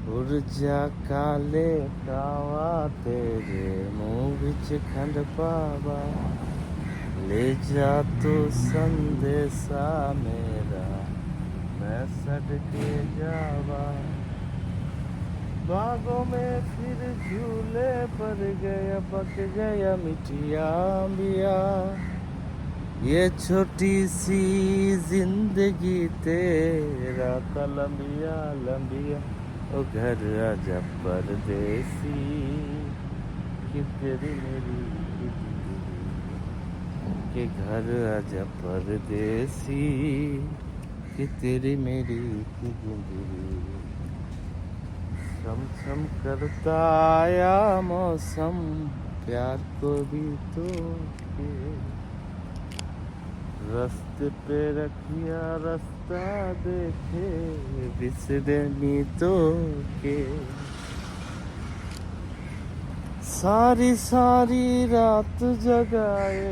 उड़ जा काले कावा तेरे मुंह विच खंड पावा, ले जा तू संदेशा मेरा, मैं सदके जावा। बागों में फिर झूले पर गया, पक गया मिठिया अंबिया। ये छोटी सी जिंदगी तेरा था लंबिया लंबिया। ओ घर आजा परदेसी, कि तेरी मेरी की जिंदगी, कि घर आजा परदेसी, कि तेरी मेरी की जिंदगी। छम छम करता आया मौसम, प्यार को भी तो के रास्ते पे रखिया रास्ता देखे, बिसरनी तो के। सारी सारी रात जगाए,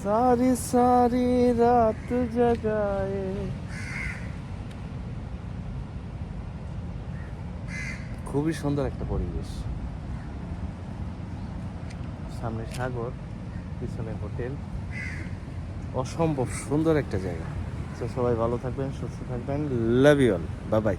सारी सारी रात जगाए। খুবই সুন্দর একটা পরিবেশ, সামনে সাগর, পিছনে হোটেল, অসম্ভব সুন্দর একটা জায়গা। তো সবাই ভালো থাকবেন, সুস্থ থাকবেন, love you all, bye by.